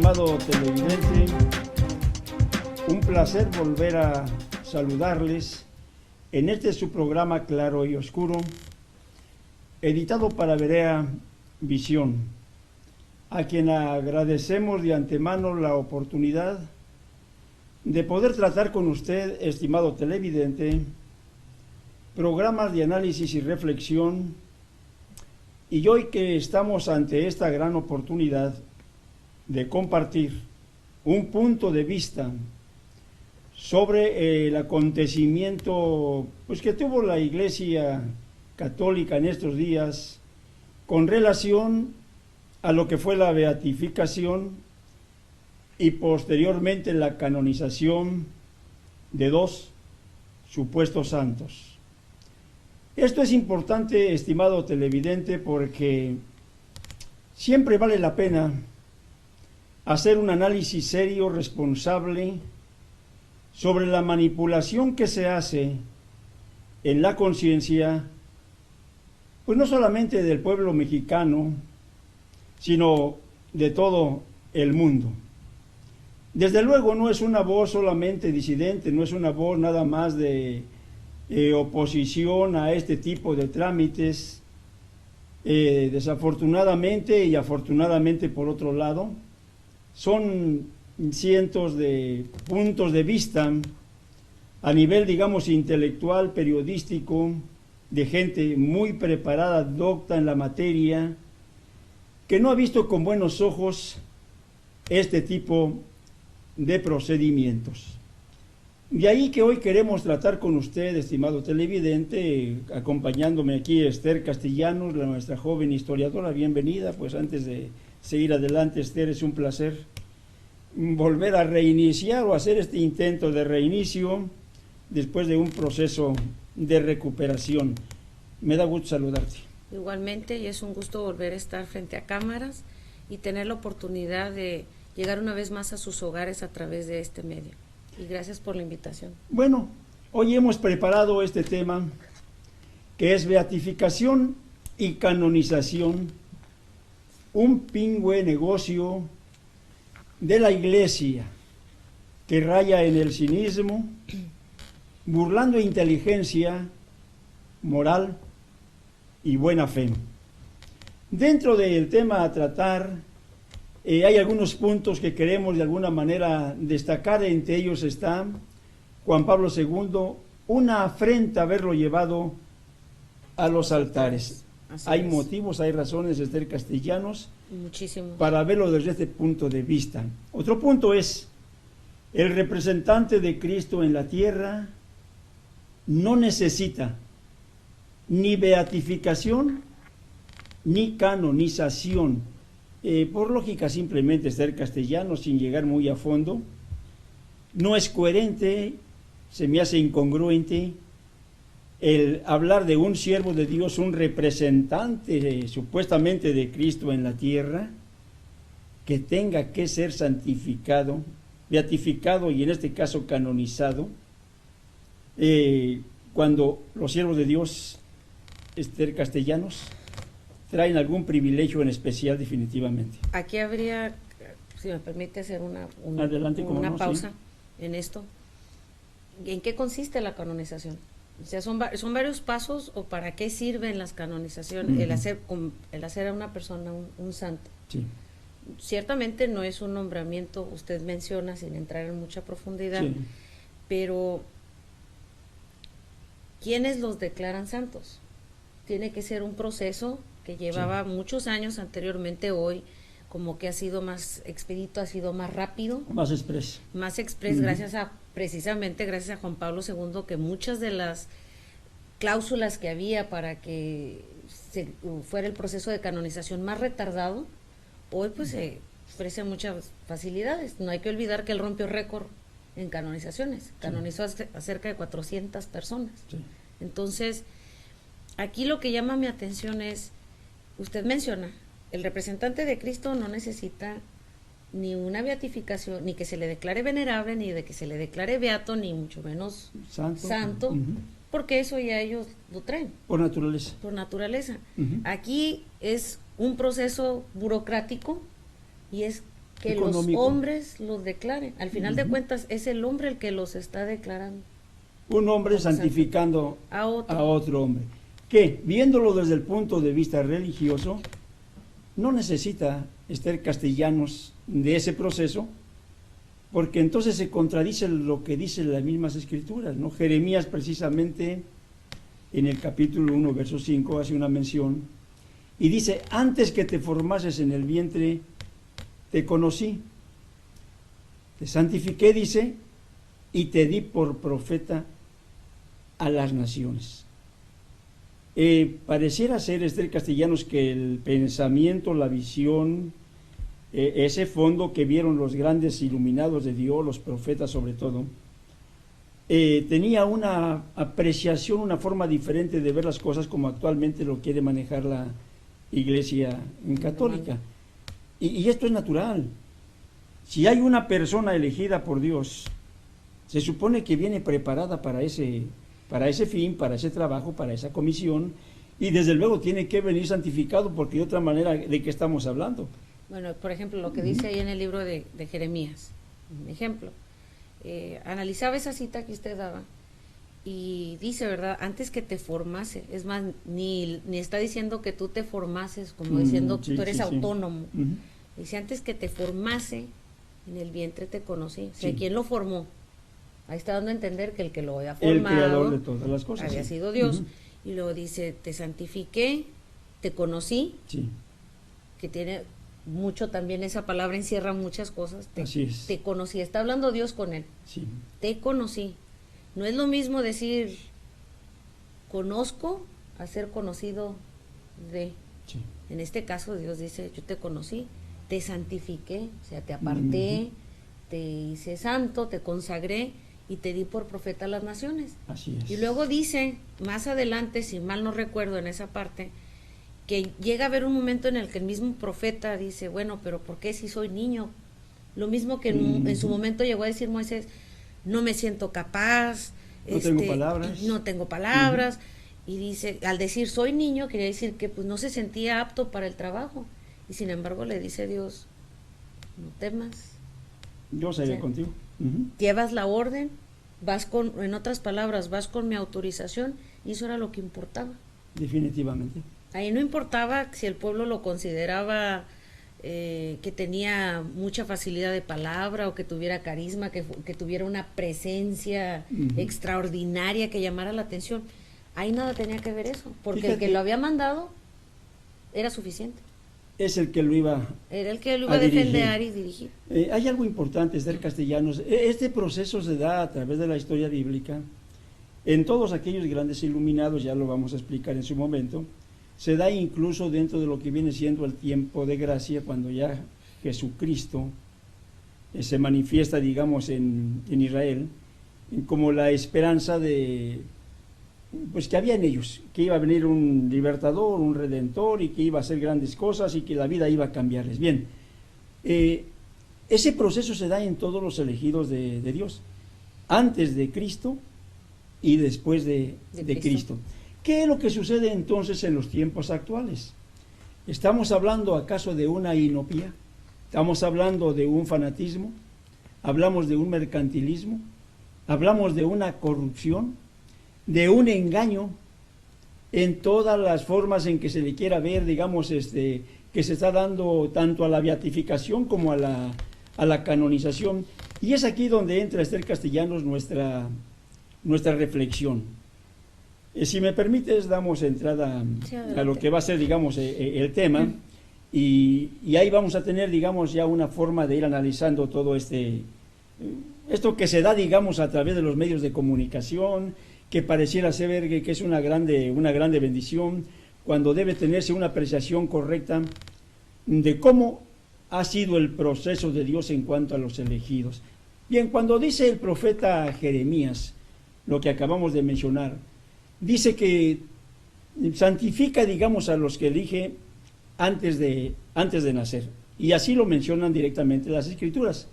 estimado televidente, un placer volver a saludarles en este su programa Claro y Oscuro, editado para Berea Visión, a quien agradecemos de antemano la oportunidad de poder tratar con usted, estimado televidente, programas de análisis y reflexión, y hoy que estamos ante esta gran oportunidad de compartir un punto de vista sobre el acontecimiento que tuvo la Iglesia Católica en estos días con relación a lo que fue la beatificación y posteriormente la canonización de dos supuestos santos. Esto es importante, estimado televidente, porque siempre vale la pena hacer un análisis serio, responsable, sobre la manipulación que se hace en la conciencia, pues no solamente del pueblo mexicano, sino de todo el mundo. Desde luego no es una voz solamente disidente, no es una voz nada más de oposición a este tipo de trámites. Desafortunadamente y afortunadamente por otro lado, son cientos de puntos de vista a nivel, digamos, intelectual, periodístico, de gente muy preparada, docta en la materia, que no ha visto con buenos ojos este tipo de procedimientos. De ahí que hoy queremos tratar con usted, estimado televidente, acompañándome aquí Esther Castellanos, nuestra joven historiadora. Bienvenida. Pues antes de seguir adelante, Esther, es un placer volver a reiniciar o hacer este intento de reinicio después de un proceso de recuperación. Me da gusto saludarte. Igualmente, y es un gusto volver a estar frente a cámaras y tener la oportunidad de llegar una vez más a sus hogares a través de este medio. Y gracias por la invitación. Bueno, hoy hemos preparado este tema, que es beatificación y canonización, un pingüe negocio de la Iglesia que raya en el cinismo, burlando inteligencia, moral y buena fe. Dentro del tema a tratar, hay algunos puntos que queremos de alguna manera destacar. Entre ellos está Juan Pablo II, una afrenta haberlo llevado a los altares. Hay motivos, hay razones, Esther Castellanos, muchísimos, para verlo desde este punto de vista. Otro punto es, el representante de Cristo en la tierra no necesita ni beatificación ni canonización. Por lógica, simplemente, Esther Castellanos, sin llegar muy a fondo, no es coherente, se me hace incongruente el hablar de un siervo de Dios, un representante supuestamente de Cristo en la tierra, que tenga que ser santificado, beatificado y en este caso canonizado, cuando los siervos de Dios, Esther Castellanos, traen algún privilegio en especial, definitivamente. Aquí habría, si me permite, hacer una pausa en esto. ¿En qué consiste la canonización? O sea, son varios pasos, o para qué sirven las canonizaciones, el hacer a una persona un santo. Sí. Ciertamente no es un nombramiento, usted menciona, sin entrar en mucha profundidad, sí, pero ¿quiénes los declaran santos? Tiene que ser un proceso que llevaba muchos años anteriormente. Hoy como que ha sido más expedito, ha sido más rápido, más express, precisamente gracias a Juan Pablo II, que muchas de las cláusulas que había para que fuera el proceso de canonización más retardado, hoy pues se ofrecen muchas facilidades. No hay que olvidar que él rompió récord en canonizaciones, canonizó a cerca de 400 personas. Sí. Entonces, aquí lo que llama mi atención es, usted menciona, el representante de Cristo no necesita ni una beatificación, ni que se le declare venerable, ni de que se le declare beato, ni mucho menos santo, porque eso ya ellos lo traen. Por naturaleza. Por naturaleza. Aquí es un proceso burocrático y es que económico. los hombres los declaren. Al final de cuentas es el hombre el que los está declarando. Un hombre santificando a otro hombre, que viéndolo desde el punto de vista religioso, no necesita Esther Castellanos de ese proceso, porque entonces se contradice lo que dicen las mismas escrituras, ¿no? Jeremías precisamente en el capítulo 1, verso 5, hace una mención y dice: antes que te formases en el vientre, te conocí, te santifiqué, dice, y te di por profeta a las naciones. Pareciera ser, Esther Castellanos, que el pensamiento, la visión, ese fondo que vieron los grandes iluminados de Dios, los profetas sobre todo, tenía una apreciación, una forma diferente de ver las cosas como actualmente lo quiere manejar la Iglesia católica. Y esto es natural. Si hay una persona elegida por Dios, se supone que viene preparada para ese fin, para ese trabajo, para esa comisión, y desde luego tiene que venir santificado, porque de otra manera, ¿de qué estamos hablando? Bueno, por ejemplo, lo que dice ahí en el libro de Jeremías, un ejemplo, analizaba esa cita que usted daba y dice, ¿verdad? Antes que te formase, es más, ni está diciendo que tú te formases, como diciendo que tú eres autónomo. Dice, antes que te formase, en el vientre te conocí. O sea, ¿quién lo formó? Ahí está dando a entender que el que lo había formado, el creador de todas las cosas, había sido Dios. Y luego dice, te santifiqué, te conocí, que tiene mucho también, esa palabra encierra muchas cosas. Así es. Te conocí, está hablando Dios con él. Te conocí. No es lo mismo decir conozco a ser conocido de. En este caso Dios dice, yo te conocí, te santifiqué, o sea, te aparté, te hice santo, te consagré y te di por profeta a las naciones. Así es. Y luego dice, más adelante, si mal no recuerdo en esa parte, que llega a haber un momento en el que el mismo profeta dice, bueno, pero ¿por qué si soy niño? Lo mismo que en su momento llegó a decir Moisés, no me siento capaz, no tengo palabras, y dice, al decir soy niño, quería decir que pues no se sentía apto para el trabajo, y sin embargo le dice Dios, no temas, yo seré contigo. Llevas la orden, vas con, en otras palabras, vas con mi autorización, y eso era lo que importaba. Definitivamente. Ahí no importaba si el pueblo lo consideraba que tenía mucha facilidad de palabra o que tuviera carisma, que tuviera una presencia extraordinaria que llamara la atención. Ahí nada tenía que ver eso, porque el que lo había mandado era suficiente. Es el que lo iba Era el que lo iba a defender y dirigir. Hay algo importante, Esther Castellanos. Este proceso se da a través de la historia bíblica. En todos aquellos grandes iluminados, ya lo vamos a explicar en su momento, se da incluso dentro de lo que viene siendo el tiempo de gracia, cuando ya Jesucristo se manifiesta, digamos, en Israel, como la esperanza de, pues que había en ellos, que iba a venir un libertador, un redentor, y que iba a hacer grandes cosas y que la vida iba a cambiarles. Bien, ese proceso se da en todos los elegidos de Dios, antes de Cristo y después de Cristo. ¿Qué es lo que sucede entonces en los tiempos actuales? ¿Estamos hablando acaso de una inopía? ¿Estamos hablando de un fanatismo? ¿Hablamos de un mercantilismo? ¿Hablamos de una corrupción? ¿De un engaño en todas las formas en que se le quiera ver, digamos, que se está dando tanto a la beatificación como a la canonización? Y es aquí donde entra, Esther Castellanos, nuestra reflexión. Si me permites, damos entrada a lo que va a ser, digamos, el tema, y ahí vamos a tener, digamos, ya una forma de ir analizando todo esto que se da, digamos, a través de los medios de comunicación, que pareciera ser que es una grande bendición, cuando debe tenerse una apreciación correcta de cómo ha sido el proceso de Dios en cuanto a los elegidos. Bien, cuando dice el profeta Jeremías, lo que acabamos de mencionar, dice que santifica, digamos, a los que elige antes de nacer. Y así lo mencionan directamente las Escrituras.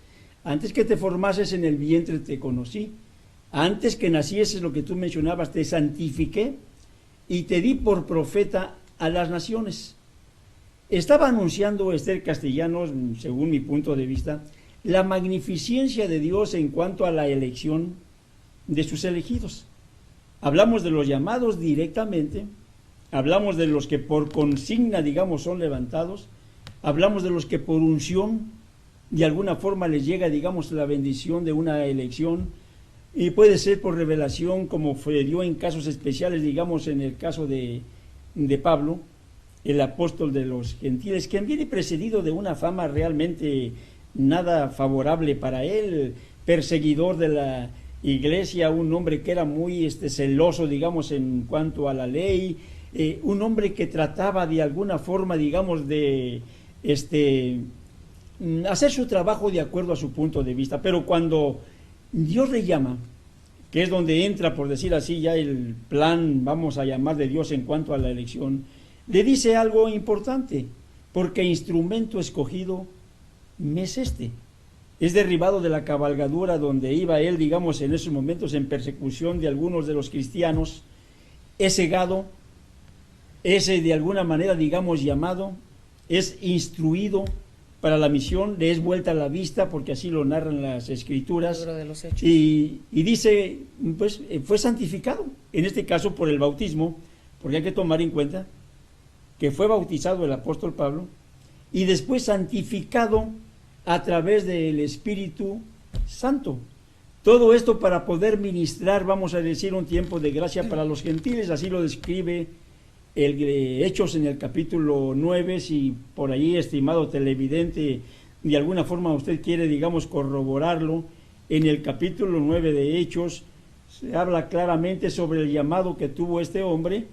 Antes que te formases en el vientre te conocí. Antes que nacieses, lo que tú mencionabas, te santifiqué y te di por profeta a las naciones. estaba anunciando Esther Castellanos, según mi punto de vista, la magnificencia de Dios en cuanto a la elección de sus elegidos. Hablamos de los llamados directamente, hablamos de los que por consigna, digamos, son levantados, hablamos de los que por unción, de alguna forma les llega, digamos, la bendición de una elección, y puede ser por revelación, como fue dio en casos especiales, digamos, en el caso de Pablo, el apóstol de los gentiles, que viene precedido de una fama realmente nada favorable para él, perseguidor de la iglesia, un hombre que era muy celoso, digamos, en cuanto a la ley, un hombre que trataba de alguna forma, digamos, de hacer su trabajo de acuerdo a su punto de vista. Pero cuando Dios le llama, que es donde entra, por decir así, ya el plan, vamos a llamar, de Dios en cuanto a la elección, le dice algo importante: porque instrumento escogido me es este. Es derribado de la cabalgadura donde iba él, digamos, en esos momentos en persecución de algunos de los cristianos, es cegado, es de alguna manera, digamos, llamado, es instruido para la misión, le es vuelta la vista, porque así lo narran las Escrituras, Libro de los Hechos. y dice, pues, fue santificado, en este caso por el bautismo, porque hay que tomar en cuenta que fue bautizado el apóstol Pablo, y después santificado a través del Espíritu Santo. Todo esto para poder ministrar, vamos a decir, un tiempo de gracia para los gentiles. Así lo describe el Hechos en el capítulo 9, si por ahí, estimado televidente, de alguna forma usted quiere, digamos, corroborarlo. En el capítulo 9 de Hechos se habla claramente sobre el llamado que tuvo este hombre,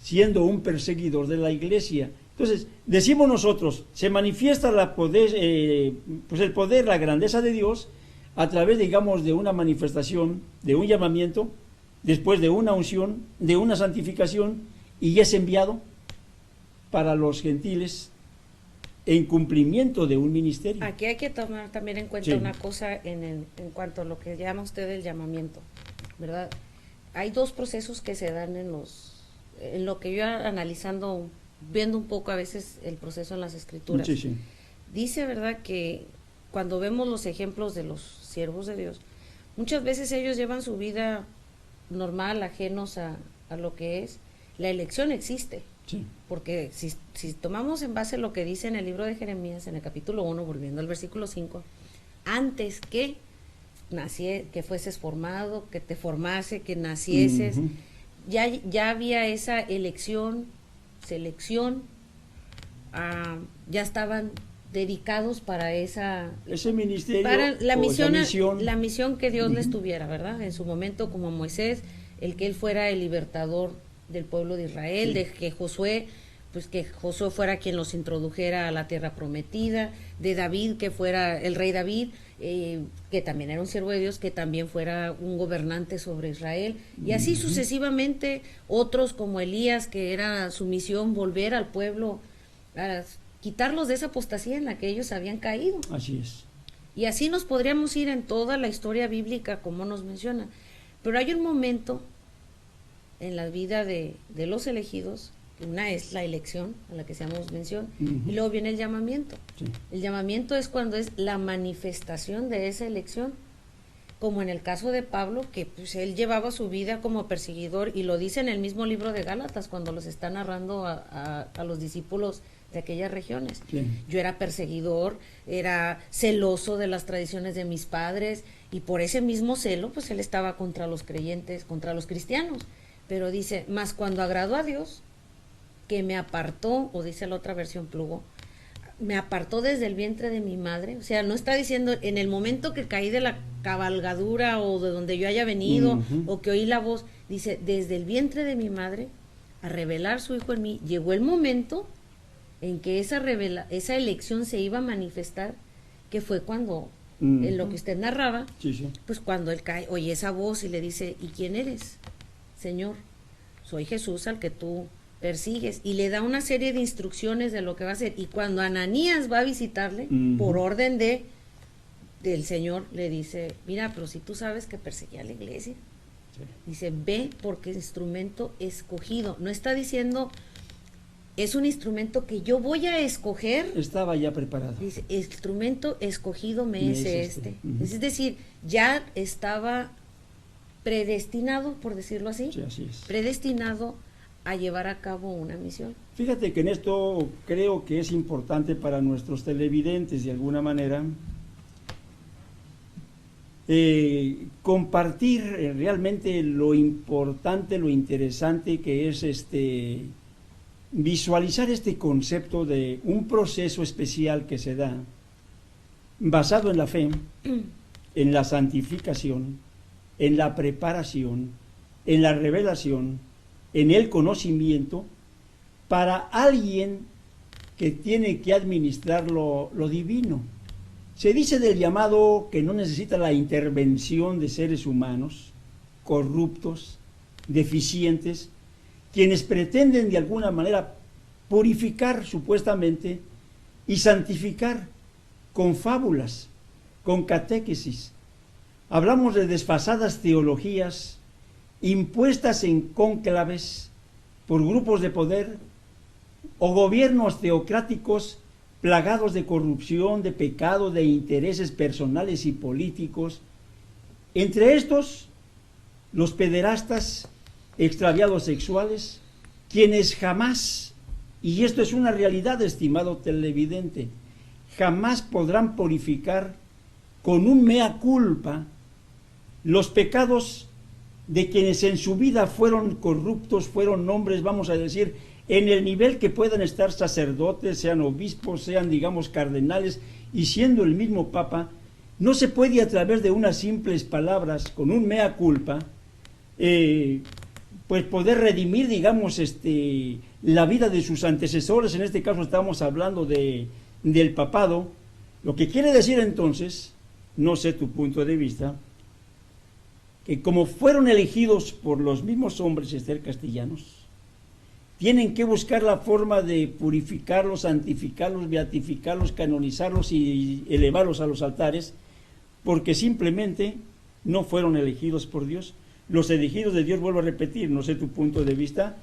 siendo un perseguidor de la iglesia. Entonces, decimos nosotros, se manifiesta pues el poder, la grandeza de Dios a través, digamos, de una manifestación, de un llamamiento, después de una unción, de una santificación, y es enviado para los gentiles en cumplimiento de un ministerio. Aquí hay que tomar también en cuenta una cosa en cuanto a lo que llama usted el llamamiento, ¿verdad? Hay dos procesos que se dan en lo que yo analizando, viendo un poco a veces el proceso en las Escrituras. Sí, sí. Dice, ¿verdad?, que cuando vemos los ejemplos de los siervos de Dios, muchas veces ellos llevan su vida normal, ajenos a lo que es. La elección existe, Sí. porque si tomamos en base lo que dice en el libro de Jeremías, en el capítulo 1, volviendo al versículo 5, antes que que fueses formado, que te formase, que nacieses, ya había esa elección, selección, ya estaban dedicados para ese ministerio, para la misión, la misión que Dios les tuviera, ¿verdad? En su momento, como Moisés, el que él fuera el libertador del pueblo de Israel, sí, de que Josué fuera quien los introdujera a la tierra prometida, de David, que fuera el rey David, que también era un siervo de Dios, que también fuera un gobernante sobre Israel, y así sucesivamente, otros como Elías, que era su misión volver al pueblo, a quitarlos de esa apostasía en la que ellos habían caído. Así es. Y así nos podríamos ir en toda la historia bíblica, como nos menciona. Pero hay un momento en la vida de los elegidos, una es la elección, a la que hacemos mención, y luego viene el llamamiento. Sí. El llamamiento es cuando es la manifestación de esa elección, como en el caso de Pablo, que pues él llevaba su vida como perseguidor, y lo dice en el mismo libro de Gálatas, cuando los está narrando a los discípulos de aquellas regiones. Sí. Yo era perseguidor, era celoso de las tradiciones de mis padres, y por ese mismo celo, pues él estaba contra los creyentes, contra los cristianos. Pero dice, más cuando agradó a Dios, que me apartó, o dice la otra versión Plugo, me apartó desde el vientre de mi madre. O sea, no está diciendo en el momento que caí de la cabalgadura o de donde yo haya venido, o que oí la voz, dice, desde el vientre de mi madre, a revelar su hijo en mí, llegó el momento en que esa elección se iba a manifestar, que fue cuando, en lo que usted narraba, Sí, sí. pues cuando él cae, oye esa voz y le dice, ¿y quién eres? Señor, soy Jesús al que tú persigues, y le da una serie de instrucciones de lo que va a hacer. Y cuando Ananías va a visitarle, por orden del Señor, le dice, mira, pero si tú sabes que perseguía a la iglesia, dice, ve porque instrumento escogido. No está diciendo es un instrumento que yo voy a escoger. Estaba ya preparado. Dice, el instrumento escogido me es este. Uh-huh. Es decir, ya estaba predestinado, por decirlo así, Sí, así es. predestinado a llevar a cabo una misión. Fíjate que en esto creo que es importante para nuestros televidentes, de alguna manera, compartir realmente lo importante, lo interesante que es visualizar este concepto de un proceso especial que se da basado en la fe, en la santificación, en la preparación, en la revelación, en el conocimiento, para alguien que tiene que administrar lo divino. Se dice del llamado que no necesita la intervención de seres humanos, corruptos, deficientes, quienes pretenden de alguna manera purificar supuestamente y santificar con fábulas, con catequesis. Hablamos de desfasadas teologías impuestas en cónclaves por grupos de poder o gobiernos teocráticos plagados de corrupción, de pecado, de intereses personales y políticos. Entre estos, los pederastas, extraviados sexuales, quienes jamás, y esto es una realidad, estimado televidente, jamás podrán purificar con un mea culpa los pecados de quienes en su vida fueron corruptos, fueron hombres, vamos a decir, en el nivel que puedan estar sacerdotes, sean obispos, sean, digamos, cardenales, y siendo el mismo Papa, no se puede a través de unas simples palabras, con un mea culpa, pues poder redimir, digamos, la vida de sus antecesores. En este caso estamos hablando del papado, lo que quiere decir entonces, no sé tu punto de vista, que como fueron elegidos por los mismos hombres, Esther, castellanos, tienen que buscar la forma de purificarlos, santificarlos, beatificarlos, canonizarlos y elevarlos a los altares, porque simplemente no fueron elegidos por Dios. Los elegidos de Dios, vuelvo a repetir, no sé tu punto de vista,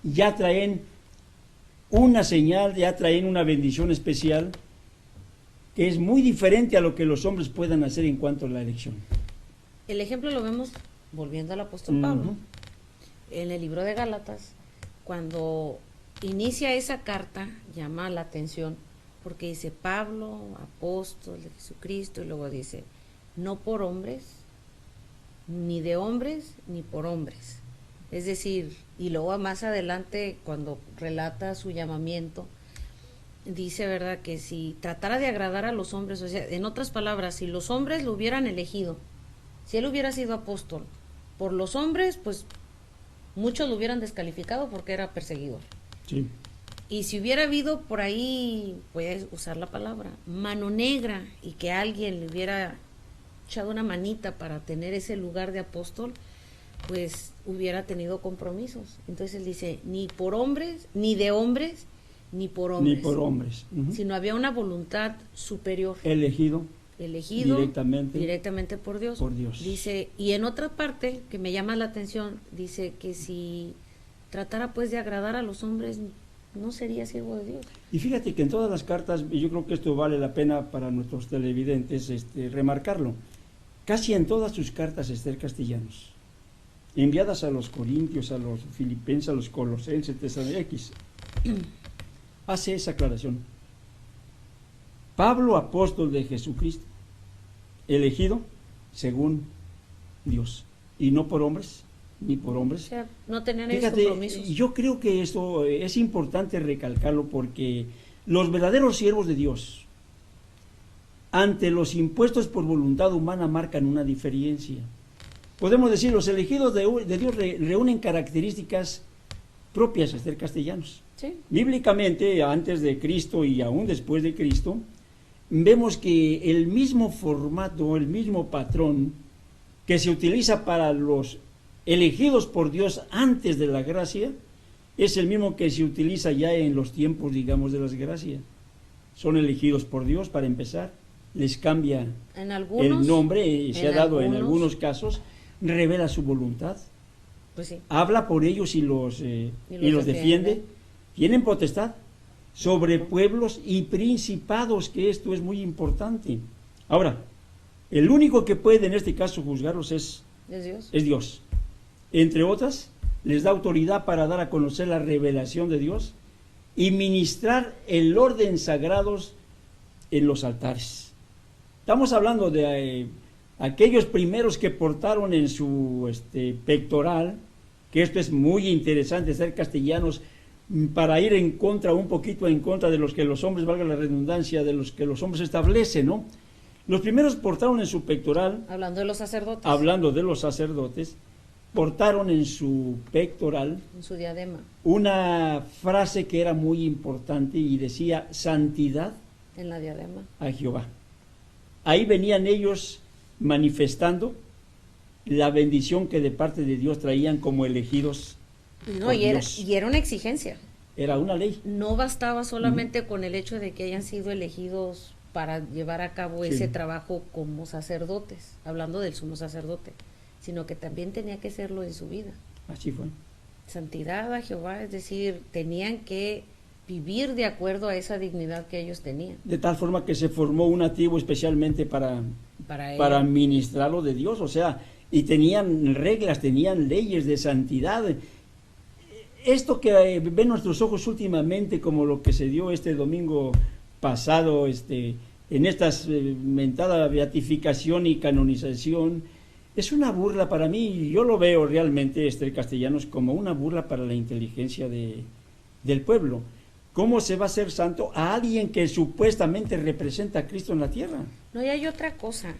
ya traen una señal, ya traen una bendición especial, que es muy diferente a lo que los hombres puedan hacer en cuanto a la elección. El ejemplo lo vemos, volviendo al apóstol Pablo, en el libro de Gálatas, cuando inicia esa carta, llama la atención, porque dice Pablo, apóstol de Jesucristo, y luego dice, no por hombres, ni de hombres, ni por hombres. Es decir, y luego más adelante, cuando relata su llamamiento, dice, ¿verdad?, que si tratara de agradar a los hombres, o sea, en otras palabras, si los hombres lo hubieran elegido, si él hubiera sido apóstol por los hombres, pues muchos lo hubieran descalificado porque era perseguidor. Sí. Y si hubiera habido por ahí, puedes usar la palabra, mano negra, y que alguien le hubiera echado una manita para tener ese lugar de apóstol, pues hubiera tenido compromisos. Entonces él dice, ni por hombres, ni de hombres, ni por hombres. Ni por hombres. Sino había una voluntad superior. Elegido directamente por Dios. Por Dios. Dice, y en otra parte que me llama la atención, dice que si tratara pues de agradar a los hombres, no sería siervo de Dios. Y fíjate que en todas las cartas, y yo creo que esto vale la pena para nuestros televidentes remarcarlo, casi en todas sus cartas, Esther, castellanos, enviadas a los corintios, a los filipenses, a los colosenses, X, hace esa aclaración. Pablo, apóstol de Jesucristo, elegido según Dios, y no por hombres, ni por hombres. O sea, no tener Fíjate, compromisos. yo creo que esto es importante recalcarlo, porque los verdaderos siervos de Dios, ante los impuestos por voluntad humana, marcan una diferencia. Podemos decir, los elegidos de Dios reúnen características propias, Esther, castellanos. Sí. Bíblicamente, antes de Cristo y aún después de Cristo, vemos que el mismo formato, el mismo patrón que se utiliza para los elegidos por Dios antes de la gracia, es el mismo que se utiliza ya en los tiempos, digamos, de las gracias. Son elegidos por Dios, para empezar, les cambia el nombre, se ha dado en algunos casos, revela su voluntad, pues sí, habla por ellos y los defiende. tienen potestad sobre pueblos y principados, que esto es muy importante. Ahora, el único que puede en este caso juzgarlos es Dios. Es Dios. Entre otras, les da autoridad para dar a conocer la revelación de Dios y ministrar el orden sagrados en los altares. Estamos hablando de aquellos primeros que portaron en su pectoral, que esto es muy interesante, ser castellanos, para ir un poquito en contra de los que los hombres, valga la redundancia, de los que los hombres establecen, ¿no? Los primeros portaron en su pectoral, Hablando de los sacerdotes, portaron en su pectoral, en su diadema, una frase que era muy importante y decía: santidad en la diadema a Jehová. Ahí venían ellos manifestando la bendición que de parte de Dios traían como elegidos. No, y era una exigencia. Era una ley. No bastaba solamente con el hecho de que hayan sido elegidos para llevar a cabo ese trabajo como sacerdotes, hablando del sumo sacerdote, sino que también tenía que serlo en su vida. Así fue. Santidad a Jehová, es decir, tenían que vivir de acuerdo a esa dignidad que ellos tenían. De tal forma que se formó una tribu especialmente para ministrar lo de Dios, o sea, y tenían reglas, tenían leyes de santidad. Esto que ven nuestros ojos últimamente, como lo que se dio este domingo pasado, en esta mentada beatificación y canonización, es una burla para mí, y yo lo veo realmente, Castellanos, como una burla para la inteligencia del pueblo. ¿Cómo se va a hacer santo a alguien que supuestamente representa a Cristo en la tierra? No, y hay otra cosa.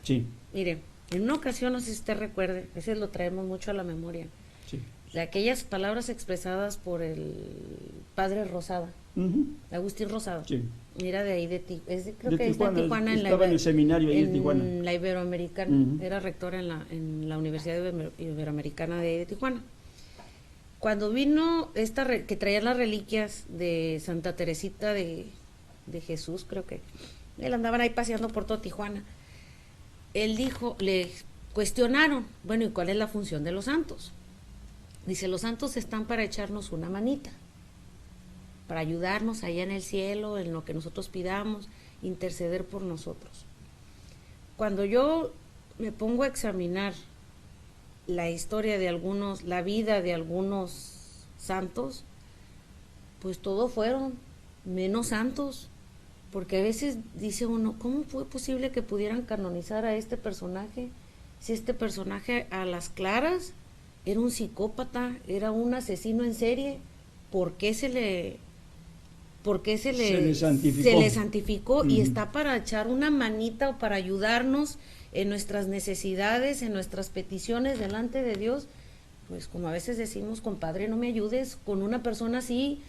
Sí. Mire, en una ocasión, no sé si usted recuerde, ese lo traemos mucho a la memoria, sí, de aquellas palabras expresadas por el padre Rosada, Agustín Rosada. Sí. Era de ahí, creo que Tijuana, está en Tijuana. Estaba en el seminario ahí en Tijuana. En la Iberoamericana, era rector en la Universidad Iberoamericana de Tijuana. Cuando vino que traía las reliquias de Santa Teresita de Jesús, creo que, él andaban ahí paseando por todo Tijuana. Él dijo, le cuestionaron, bueno, ¿y cuál es la función de los santos? Dice, los santos están para echarnos una manita, para ayudarnos allá en el cielo, en lo que nosotros pidamos, interceder por nosotros. Cuando yo me pongo a examinar la historia de algunos, la vida de algunos santos, pues todos fueron menos santos, porque a veces dice uno, ¿cómo fue posible que pudieran canonizar a este personaje? Si este personaje a las claras era un psicópata, era un asesino en serie, ¿por qué se le santificó? Y está para echar una manita o para ayudarnos en nuestras necesidades, en nuestras peticiones delante de Dios? Pues como a veces decimos, compadre, no me ayudes con una persona así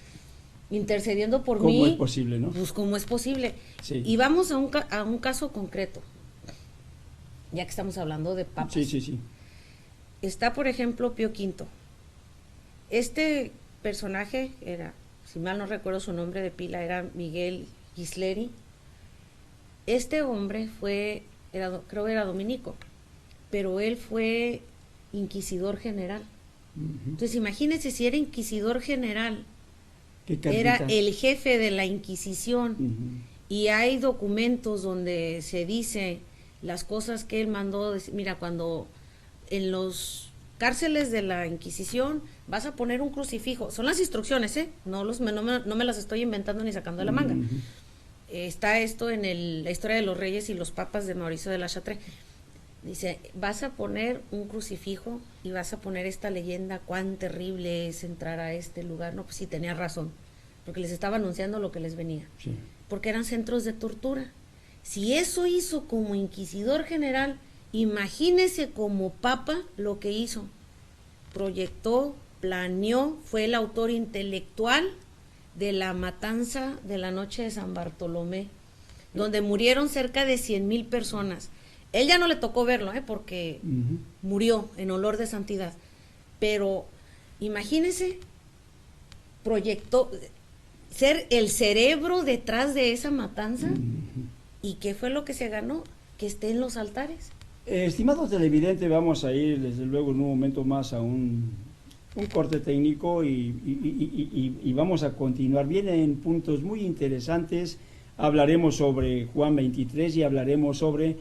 intercediendo por mí. ¿Cómo es posible, no? Pues cómo es posible. Sí. Y vamos a un caso concreto, ya que estamos hablando de papas. Sí. Está, por ejemplo, Pío V. Este personaje era, si mal no recuerdo su nombre de pila, era Miguel Gisleri. Este hombre creo que era dominico, pero él fue inquisidor general. Entonces imagínense, si era inquisidor general, era el jefe de la Inquisición, y hay documentos donde se dice las cosas que él mandó decir. Mira, cuando en los cárceles de la Inquisición vas a poner un crucifijo, son las instrucciones, no me las estoy inventando ni sacando de la manga. Está esto en la historia de los reyes y los papas de Mauricio de la Chatre. Dice, vas a poner un crucifijo y vas a poner esta leyenda, cuán terrible es entrar a este lugar. No, pues sí, tenía razón, porque les estaba anunciando lo que les venía. Sí. Porque eran centros de tortura. Si eso hizo como inquisidor general, imagínese como papa lo que hizo. Proyectó, planeó, fue el autor intelectual de la matanza de la noche de San Bartolomé, donde murieron cerca de 100,000 personas. Él ya no le tocó verlo, porque murió en olor de santidad. Pero imagínese, proyectó ser el cerebro detrás de esa matanza. ¿Y qué fue lo que se ganó? Que esté en los altares. Estimados televidentes, vamos a ir desde luego en un momento más a un un corte técnico y vamos a continuar. Vienen puntos muy interesantes. Hablaremos sobre Juan 23 y hablaremos sobre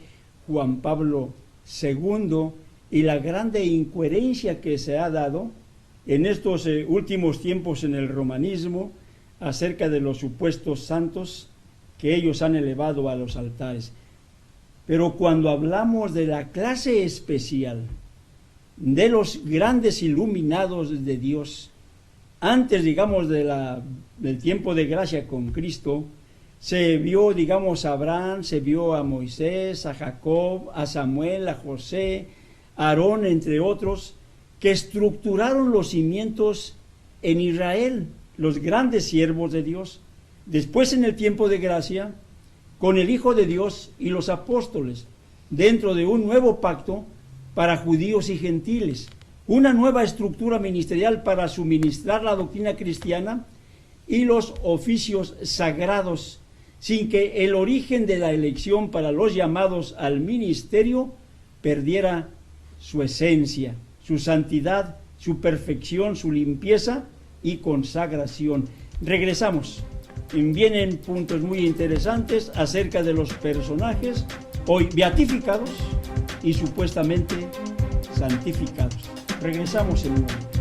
Juan Pablo II y la grande incoherencia que se ha dado en estos últimos tiempos en el romanismo acerca de los supuestos santos que ellos han elevado a los altares. Pero cuando hablamos de la clase especial de los grandes iluminados de Dios, antes, digamos, del tiempo de gracia con Cristo, se vio, digamos, a Abraham, se vio a Moisés, a Jacob, a Samuel, a José, a Aarón, entre otros, que estructuraron los cimientos en Israel, los grandes siervos de Dios. Después, en el tiempo de gracia, con el Hijo de Dios y los apóstoles, dentro de un nuevo pacto para judíos y gentiles, una nueva estructura ministerial para suministrar la doctrina cristiana y los oficios sagrados, sin que el origen de la elección para los llamados al ministerio perdiera su esencia, su santidad, su perfección, su limpieza y consagración. Regresamos. Vienen puntos muy interesantes acerca de los personajes hoy beatificados y supuestamente santificados. Regresamos en un momento.